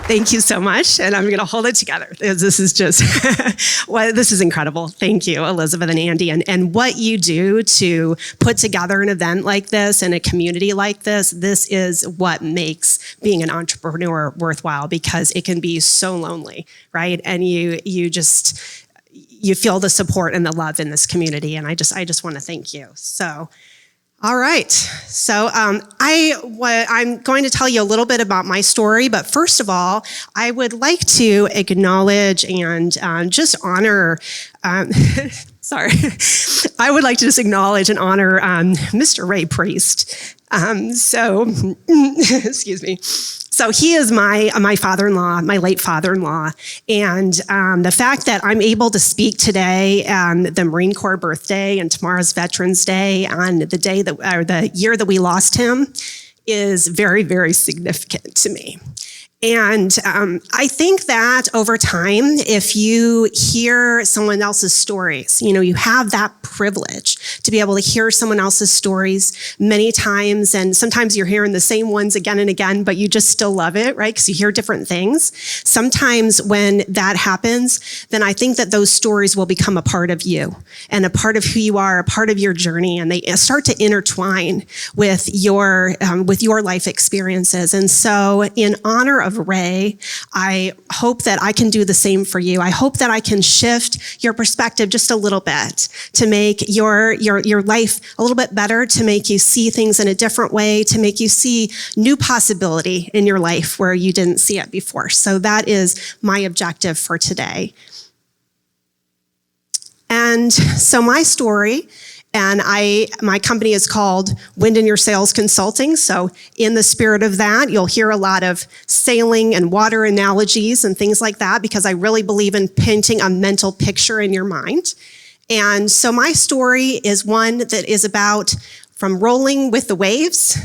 Thank you so much. And I'm going to hold it together. This is just, well, this is incredible. Thank you, Elizabeth and Andy. And what you do to put together an event like this and a community like this is what makes being an entrepreneur worthwhile, because it can be so lonely, right? And you feel the support and the love in this community. And I just want to thank you. So, all right. So I'm going to tell you a little bit about my story, but first of all, I would like to acknowledge and just honor, sorry, I would like to just acknowledge and honor Mr. Ray Priest. Excuse me. So he is my father-in-law, my late father-in-law. And the fact that I'm able to speak today on the Marine Corps birthday and tomorrow's Veterans Day on the year that we lost him is very, very significant to me. And I think that over time, if you hear someone else's stories, you have that privilege to be able to hear someone else's stories many times. And sometimes you're hearing the same ones again and again, but you just still love it, right? Because you hear different things. Sometimes when that happens, then I think that those stories will become a part of you and a part of who you are, a part of your journey. And they start to intertwine with your life experiences. And so in honor of Ray, I hope that I can do the same for you. I hope that I can shift your perspective just a little bit to make your life a little bit better, to make you see things in a different way, to make you see new possibility in your life where you didn't see it before. So that is my objective for today. And so my story, and my company is called Wind in Your Sails Consulting. So in the spirit of that, you'll hear a lot of sailing and water analogies and things like that, because I really believe in painting a mental picture in your mind. And so my story is one that is about from rolling with the waves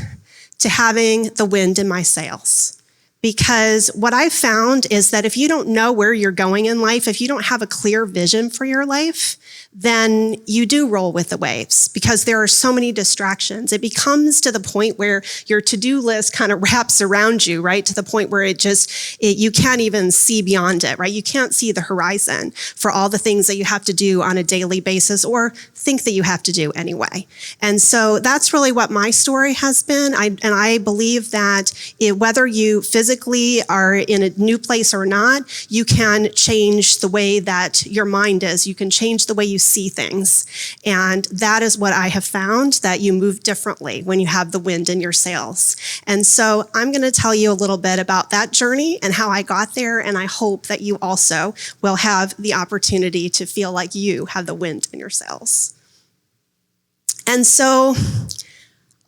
to having the wind in my sails. Because what I've found is that if you don't know where you're going in life, if you don't have a clear vision for your life, then you do roll with the waves, because there are so many distractions. It becomes to the point where your to-do list kind of wraps around you, right? To the point where you can't even see beyond it, right? You can't see the horizon for all the things that you have to do on a daily basis or think that you have to do anyway. And so that's really what my story has been. I believe that whether you physically are in a new place or not, you can change the way that your mind is. You can change the way you see things. And that is what I have found, that you move differently when you have the wind in your sails. And so I'm going to tell you a little bit about that journey and how I got there. And I hope that you also will have the opportunity to feel like you have the wind in your sails. And so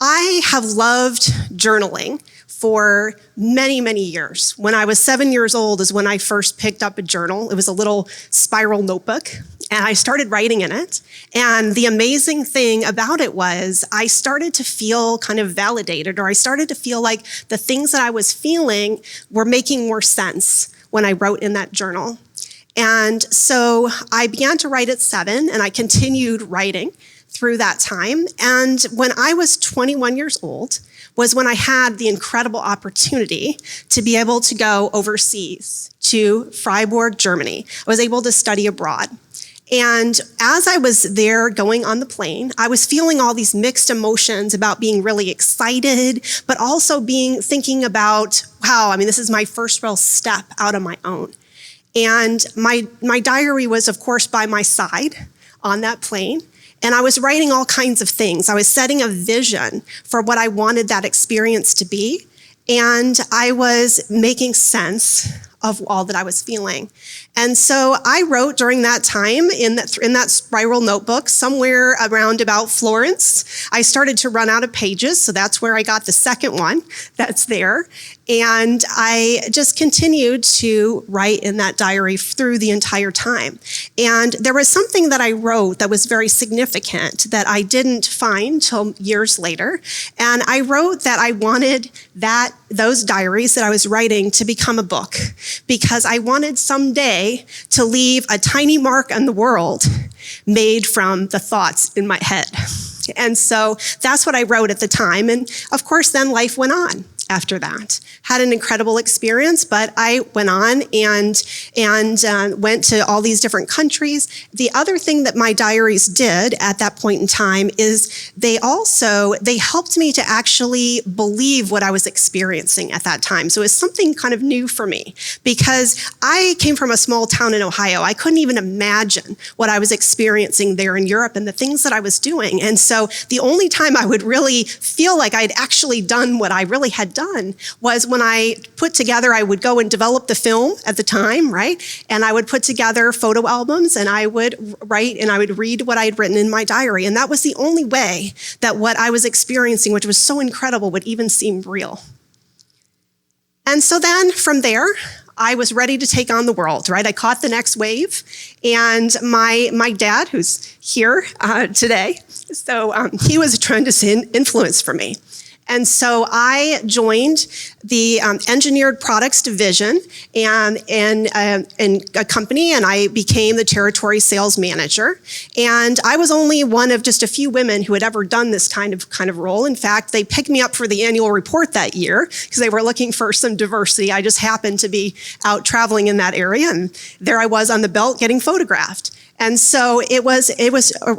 I have loved journaling for many, many years. When I was 7 years old is when I first picked up a journal. It was a little spiral notebook, and I started writing in it. And the amazing thing about it was I started to feel kind of validated, or I started to feel like the things that I was feeling were making more sense when I wrote in that journal. And so I began to write at 7, and I continued writing through that time. And when I was 21 years old was when I had the incredible opportunity to be able to go overseas to Freiburg, Germany. I was able to study abroad. And as I was there going on the plane, I was feeling all these mixed emotions about being really excited, but also thinking about, wow, this is my first real step out on my own. And my diary was, of course, by my side on that plane. And I was writing all kinds of things. I was setting a vision for what I wanted that experience to be. And I was making sense of all that I was feeling. And so I wrote during that time in that spiral notebook somewhere around about Florence. I started to run out of pages, so that's where I got the second one that's there. And I just continued to write in that diary through the entire time. And there was something that I wrote that was very significant that I didn't find till years later. And I wrote that I wanted those diaries that I was writing to become a book, because I wanted someday to leave a tiny mark on the world made from the thoughts in my head. And so that's what I wrote at the time. And of course, then life went on after that. Had an incredible experience, but I went on and went to all these different countries. The other thing that my diaries did at that point in time is they helped me to actually believe what I was experiencing at that time. So it was something kind of new for me because I came from a small town in Ohio. I couldn't even imagine what I was experiencing there in Europe and the things that I was doing. And so the only time I would really feel like I'd actually done what I really had done was when I would go and develop the film at the time, right? And I would put together photo albums and I would write and I would read what I had written in my diary. And that was the only way that what I was experiencing, which was so incredible, would even seem real. And so then from there, I was ready to take on the world, right? I caught the next wave. And my dad, who's here today, so he was a tremendous influence for me. And so I joined the engineered products division in a company, and I became the territory sales manager. And I was only one of just a few women who had ever done this kind of role. In fact, they picked me up for the annual report that year because they were looking for some diversity. I just happened to be out traveling in that area, and there I was on the belt getting photographed. And so it was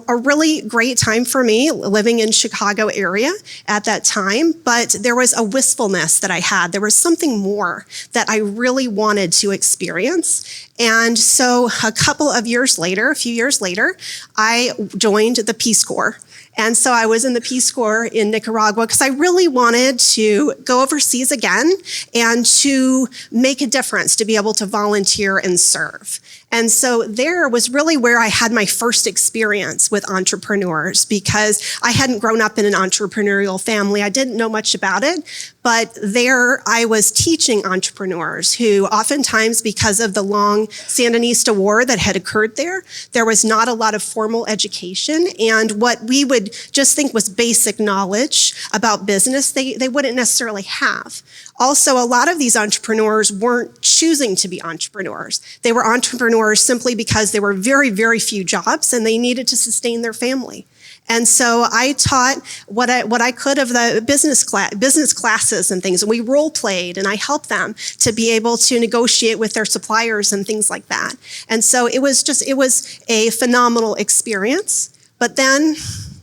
a really great time for me living in Chicago area at that time, but there was a wistfulness that I had. There was something more that I really wanted to experience. And so a few years later, I joined the Peace Corps. And so I was in the Peace Corps in Nicaragua because I really wanted to go overseas again and to make a difference, to be able to volunteer and serve. And so there was really where I had my first experience with entrepreneurs because I hadn't grown up in an entrepreneurial family. I didn't know much about it, but there I was teaching entrepreneurs who oftentimes, because of the long Sandinista war that had occurred there was not a lot of formal education. And what we would just think was basic knowledge about business, they wouldn't necessarily have. Also, a lot of these entrepreneurs weren't choosing to be entrepreneurs. They were entrepreneurs simply because there were very, very few jobs and they needed to sustain their family. And so I taught what I could of the business classes and things. And we role played and I helped them to be able to negotiate with their suppliers and things like that. And so it was a phenomenal experience. But then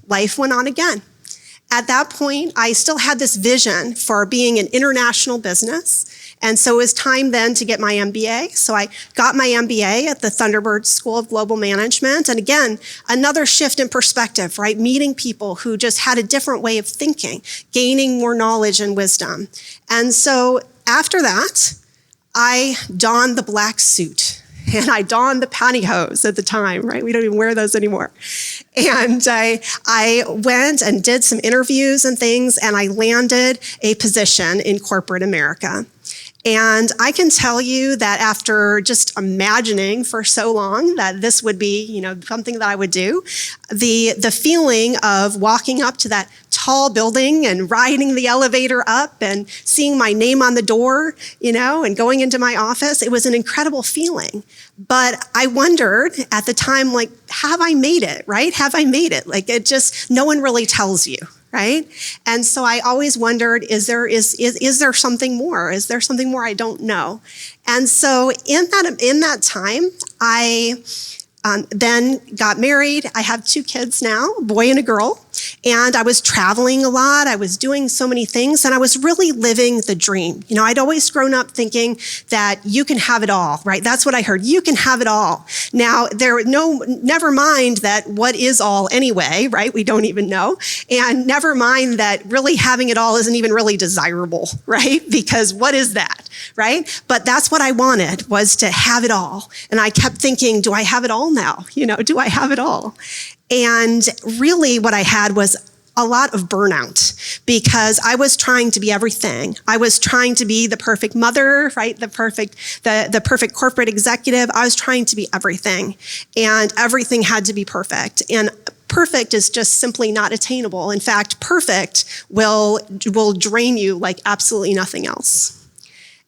life went on again. At that point, I still had this vision for being an international business. And so it was time then to get my MBA. So I got my MBA at the Thunderbird School of Global Management. And again, another shift in perspective, right? Meeting people who just had a different way of thinking, gaining more knowledge and wisdom. And so after that, I donned the black suit. And I donned the pantyhose at the time, right? We don't even wear those anymore. And I went and did some interviews and things, and I landed a position in corporate America. And I can tell you that after just imagining for so long that this would be, something that I would do, the feeling of walking up to that tall building and riding the elevator up and seeing my name on the door, and going into my office, it was an incredible feeling. But I wondered at the time, have I made it, right? Have I made it? No one really tells you. Right? And so I always wondered, is there something more? Is there something more I don't know? And so in that time, I then got married. I have 2 kids now, a boy and a girl. And I was traveling a lot. I was doing so many things, and I was really living the dream. I'd always grown up thinking that you can have it all, right? That's what I heard. You can have it all. Now, never mind that what is all anyway, right? We don't even know. And never mind that really having it all isn't even really desirable, right? Because what is that, right? But that's what I wanted, was to have it all. And I kept thinking, do I have it all now? Do I have it all? And really what I had was a lot of burnout because I was trying to be everything. I was trying to be the perfect mother, right? The perfect corporate executive. I was trying to be everything, and everything had to be perfect. And perfect is just simply not attainable. In fact, perfect will drain you like absolutely nothing else.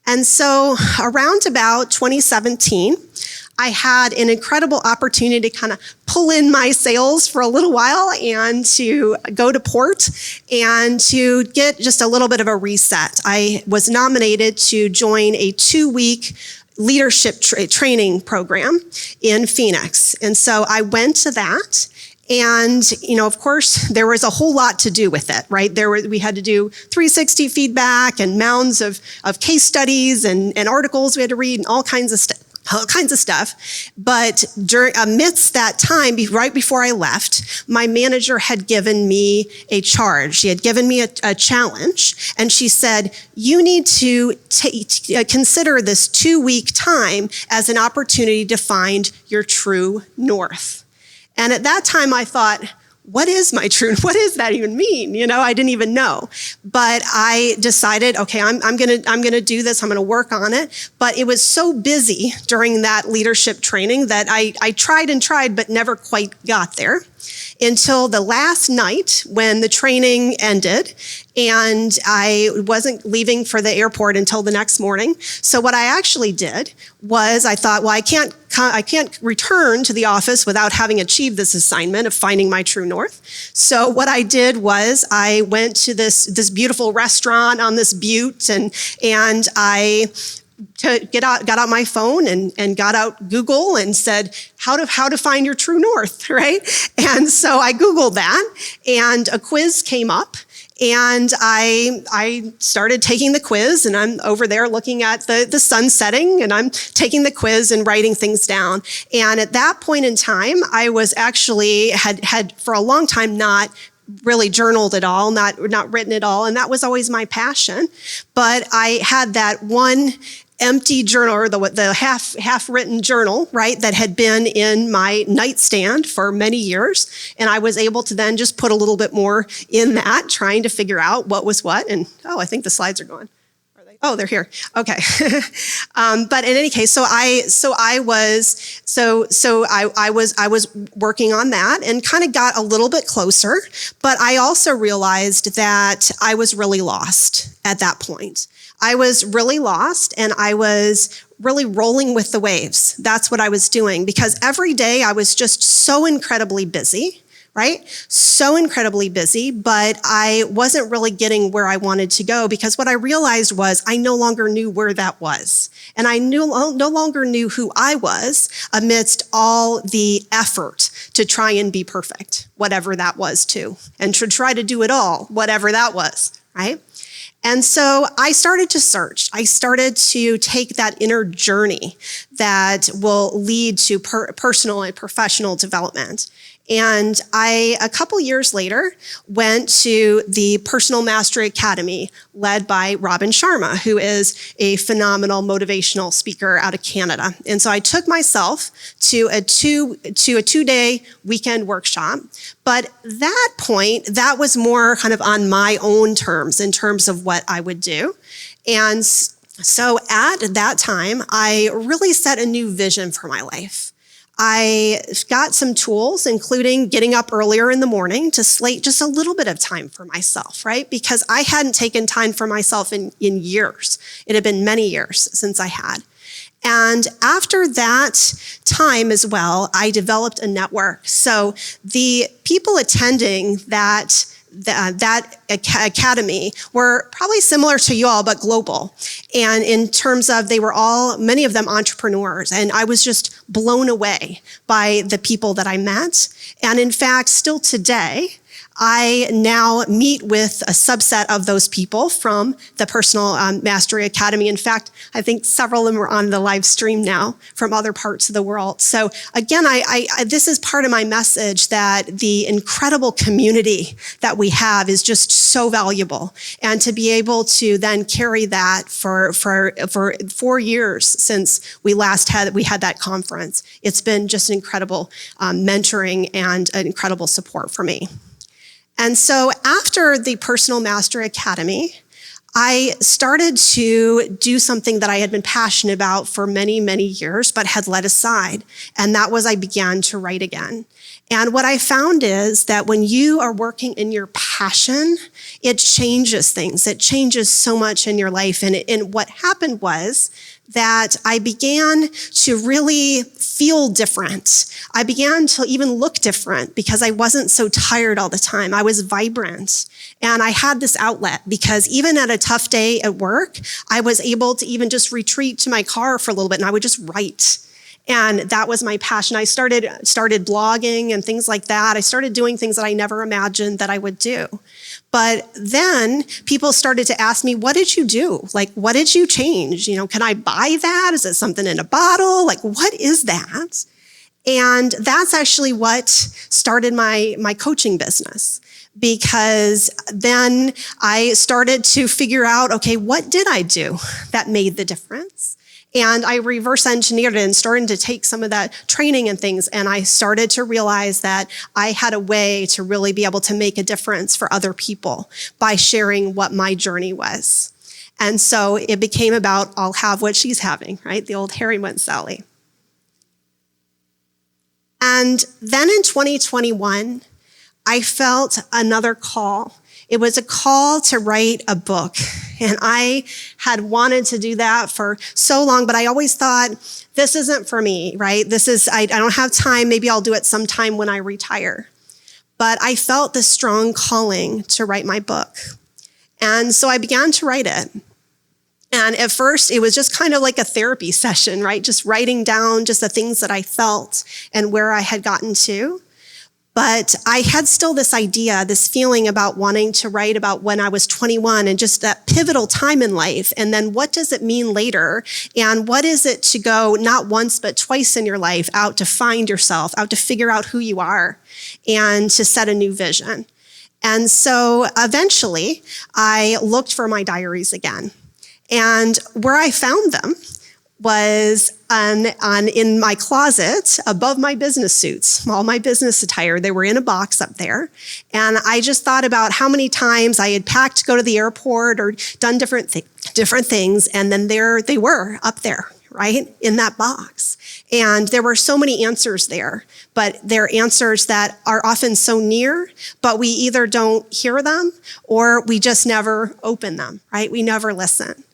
And so around about 2017, I had an incredible opportunity to kind of pull in my sails for a little while and to go to port and to get just a little bit of a reset. I was nominated to join a 2-week leadership training program in Phoenix. And so I went to that. And, of course, there was a whole lot to do with it, right? We had to do 360 feedback and mounds of case studies and articles we had to read and all kinds of stuff. But amidst that time, right before I left, my manager had given me a charge. She had given me a challenge, and she said, you need to consider this 2-week time as an opportunity to find your true north. And at that time, I thought, what is my true? What does that even mean? I didn't even know. But I decided, okay, I'm gonna do this. I'm gonna work on it. But it was so busy during that leadership training that I tried and tried, but never quite got there until the last night when the training ended, and I wasn't leaving for the airport until the next morning. So what I actually did was I thought, well, I can't return to the office without having achieved this assignment of finding my true north. So what I did was I went to this beautiful restaurant on this butte, and I got out my phone and got out Google and said, how to find your true north, right? And so I Googled that, and a quiz came up. And I started taking the quiz, and I'm over there looking at the sun setting, and I'm taking the quiz and writing things down. And at that point in time, I was actually had for a long time not really journaled at all, not written at all, and that was always my passion. But I had that one empty journal, or the half-written journal, right, that had been in my nightstand for many years. And I was able to then just put a little bit more in that, trying to figure out what was what. And, I think the slides are gone. Are they? Oh, they're here. Okay. But in any case, I was working on that and kind of got a little bit closer. But I also realized that I was really lost at that point. I was really lost, and I was really rolling with the waves. That's what I was doing, because every day I was just so incredibly busy, right? So incredibly busy, but I wasn't really getting where I wanted to go, because what I realized was I no longer knew where that was. And I no longer knew who I was amidst all the effort to try and be perfect, whatever that was too, and to try to do it all, whatever that was, right? And so I started to search. I started to take that inner journey that will lead to personal and professional development. And a couple years later, went to the Personal Mastery Academy led by Robin Sharma, who is a phenomenal motivational speaker out of Canada. And so I took myself to a 2-day weekend workshop. But that point, that was more kind of on my own terms, in terms of what I would do. And so at that time, I really set a new vision for my life. I got some tools, including getting up earlier in the morning to slate just a little bit of time for myself, right? Because I hadn't taken time for myself in years. It had been many years since I had. And after that time as well, I developed a network. So the people attending that academy were probably similar to you all, but global. And in terms of, many of them entrepreneurs. And I was just blown away by the people that I met. And in fact, still today, I now meet with a subset of those people from the Personal Mastery Academy. In fact, I think several of them are on the live stream now from other parts of the world. So again, this is part of my message, that the incredible community that we have is just so valuable. And to be able to then carry that for 4 years since we had that conference, it's been just an incredible mentoring and an incredible support for me. And so after the Personal Mastery Academy, I started to do something that I had been passionate about for many, many years, but had let aside. And that was I began to write again. And what I found is that when you are working in your passion, it changes things. It changes so much in your life. And what happened was that I began to really feel different. I began to even look different because I wasn't so tired all the time. I was vibrant. And I had this outlet because even at a tough day at work, I was able to even just retreat to my car for a little bit and I would just write. And that was my passion. I started blogging and things like that. I started doing things that I never imagined that I would do. But then people started to ask me, what did you do? Like, what did you change? Can I buy that? Is it something in a bottle? Like, what is that? And that's actually what started my coaching business. Because then I started to figure out, okay, what did I do that made the difference? And I reverse engineered it and started to take some of that training and things. And I started to realize that I had a way to really be able to make a difference for other people by sharing what my journey was. And so it became about, I'll have what she's having, right? The old Harry met Sally. And then in 2021, I felt another call. It was a call to write a book. And I had wanted to do that for so long, but I always thought, this isn't for me, right? I don't have time. Maybe I'll do it sometime when I retire. But I felt this strong calling to write my book. And so I began to write it. And at first, it was just kind of like a therapy session, right? Just writing down just the things that I felt and where I had gotten to. But I had still this idea, this feeling about wanting to write about when I was 21 and just that pivotal time in life. And then what does it mean later? And what is it to go not once, but twice in your life out to find yourself, out to figure out who you are and to set a new vision? And so eventually I looked for my diaries again. And where I found them was in my closet above my business suits, all my business attire. They were in a box up there. And I just thought about how many times I had packed to go to the airport or done different things. And then there they were up there, right, in that box. And there were so many answers there, but they're answers that are often so near, but we either don't hear them or we just never open them, right? We never listen.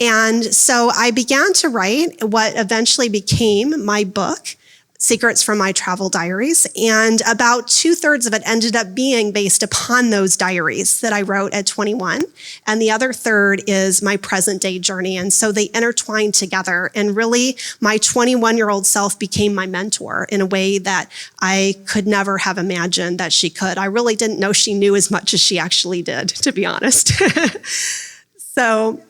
And so I began to write what eventually became my book, Secrets from My Travel Diaries. And about 2/3 of it ended up being based upon those diaries that I wrote at 21. And the other third is my present day journey. And so they intertwined together. And really, my 21-year-old self became my mentor in a way that I could never have imagined that she could. I really didn't know she knew as much as she actually did, to be honest. So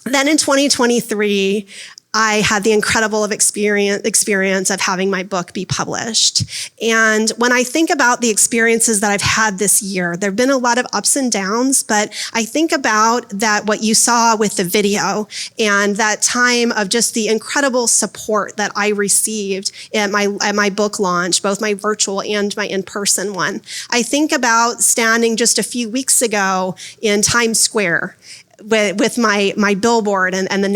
then in 2023, I had the incredible experience of having my book be published. And when I think about the experiences that I've had this year, there have been a lot of ups and downs, but I think about that what you saw with the video and that time of just the incredible support that I received at my book launch, both my virtual and my in-person one. I think about standing just a few weeks ago in Times Square with my billboard and the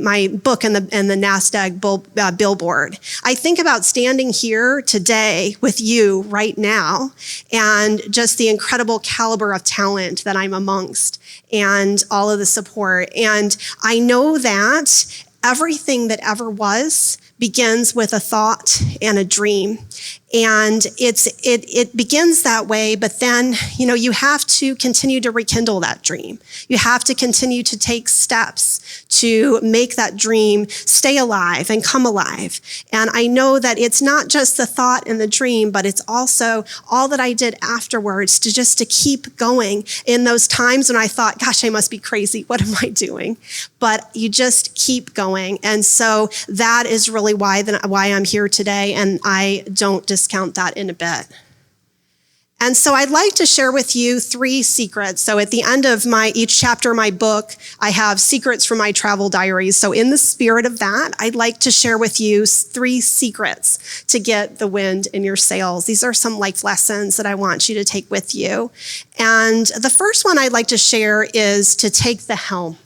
my book and the NASDAQ billboard. I think about standing here today with you right now and just the incredible caliber of talent that I'm amongst and all of the support. And I know that everything that ever was begins with a thought and a dream. And it begins that way, but then, you have to continue to rekindle that dream. You have to continue to take steps to make that dream stay alive and come alive. And I know that it's not just the thought and the dream, but it's also all that I did afterwards to keep going in those times when I thought, gosh, I must be crazy. What am I doing? But you just keep going. And so that is really why I'm here today. And I don't discount that in a bit. And so I'd like to share with you 3 secrets. So at the end of each chapter of my book, I have secrets from my travel diaries. So in the spirit of that, I'd like to share with you 3 secrets to get the wind in your sails. These are some life lessons that I want you to take with you. And the first one I'd like to share is to take the helm.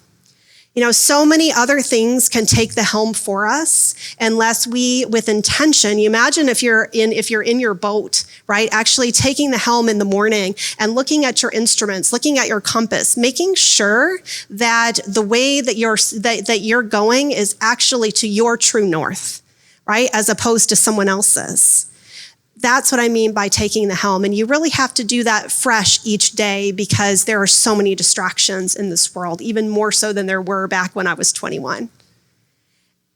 So many other things can take the helm for us unless we, with intention, you imagine if you're in your boat, right? Actually taking the helm in the morning and looking at your instruments, looking at your compass, making sure that the way that you're going is actually to your true north, right? As opposed to someone else's. That's what I mean by taking the helm. And you really have to do that fresh each day because there are so many distractions in this world, even more so than there were back when I was 21.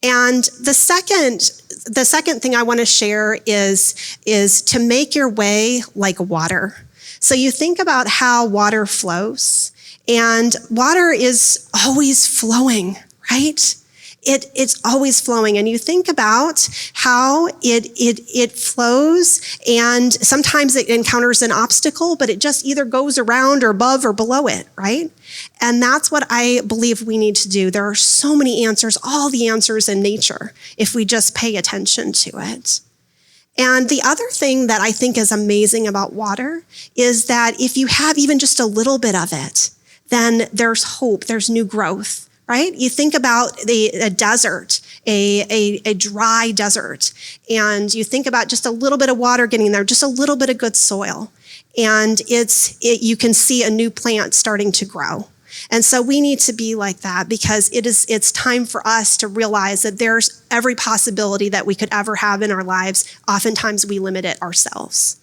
And the second thing I want to share is to make your way like water. So you think about how water flows, and water is always flowing, right? It's always flowing. And you think about how it flows, and sometimes it encounters an obstacle, but it just either goes around or above or below it, right? And that's what I believe we need to do. There are so many answers, all the answers in nature, if we just pay attention to it. And the other thing that I think is amazing about water is that if you have even just a little bit of it, then there's hope, there's new growth. Right? You think about a desert, a dry desert, and you think about just a little bit of water getting there, just a little bit of good soil, and you can see a new plant starting to grow. And so we need to be like that because it's time for us to realize that there's every possibility that we could ever have in our lives. Oftentimes we limit it ourselves.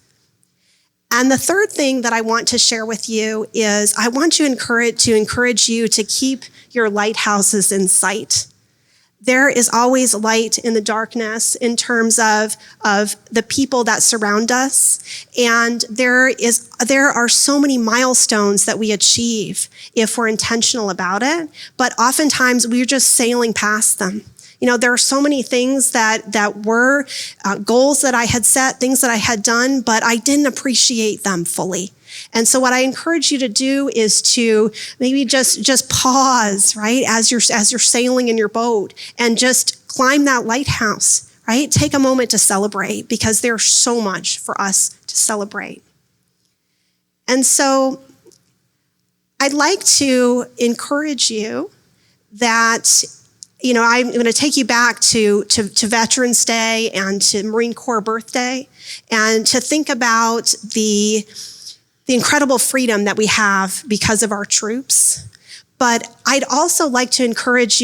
And the third thing that I want to share with you is I want to encourage you to keep your lighthouses in sight. There is always light in the darkness in terms of the people that surround us. And there are so many milestones that we achieve if we're intentional about it, but oftentimes we're just sailing past them. There are so many things that were goals that I had set, things that I had done, but I didn't appreciate them fully. And so what I encourage you to do is to maybe just pause, right, as you're sailing in your boat, and just climb that lighthouse, right? Take a moment to celebrate because there's so much for us to celebrate. And so I'd like to encourage you that I'm going to take you back to Veterans Day and to Marine Corps Birthday, and to think about the incredible freedom that we have because of our troops. But I'd also like to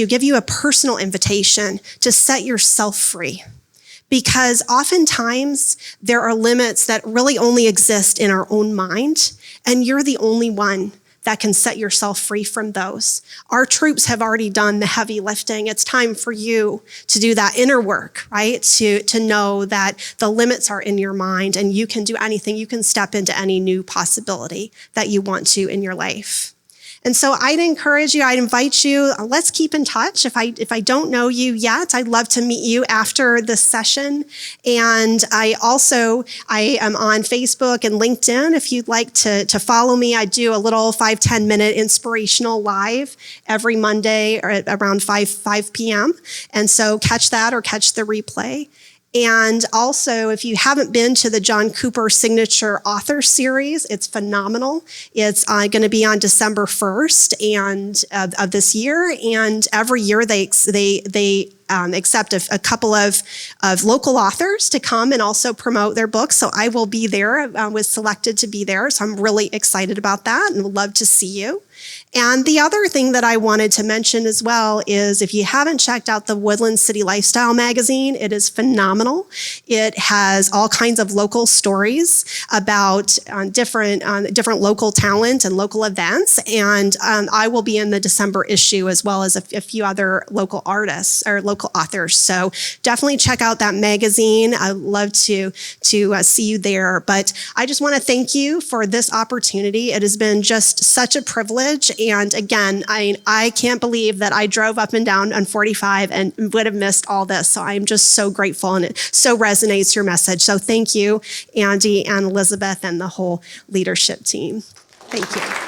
give you a personal invitation to set yourself free. Because oftentimes there are limits that really only exist in our own mind, and you're the only one that can set yourself free from those. Our troops have already done the heavy lifting. It's time for you to do that inner work, right? To know that the limits are in your mind and you can do anything. You can step into any new possibility that you want to in your life. And so I'd invite you, let's keep in touch. If I don't know you yet, I'd love to meet you after this session. And I am on Facebook and LinkedIn. If you'd like to follow me, I do a little 5-10 minute inspirational live every Monday or around 5 p.m. And so catch that or catch the replay. And also, if you haven't been to the John Cooper Signature Author Series, it's phenomenal. It's going to be on December 1st of this year. And every year they accept a couple of local authors to come and also promote their books. So I will be there, was selected to be there. So I'm really excited about that and would love to see you. And the other thing that I wanted to mention as well is if you haven't checked out the Woodland City Lifestyle magazine, it is phenomenal. It has all kinds of local stories about different local talent and local events. And I will be in the December issue as well as a few other local artists or local authors. So definitely check out that magazine. I'd love to see you there. But I just want to thank you for this opportunity. It has been just such a privilege. And again, I can't believe that I drove up and down on 45 and would have missed all this. So I'm just so grateful, and it so resonates your message. So thank you, Andy and Elizabeth and the whole leadership team. Thank you.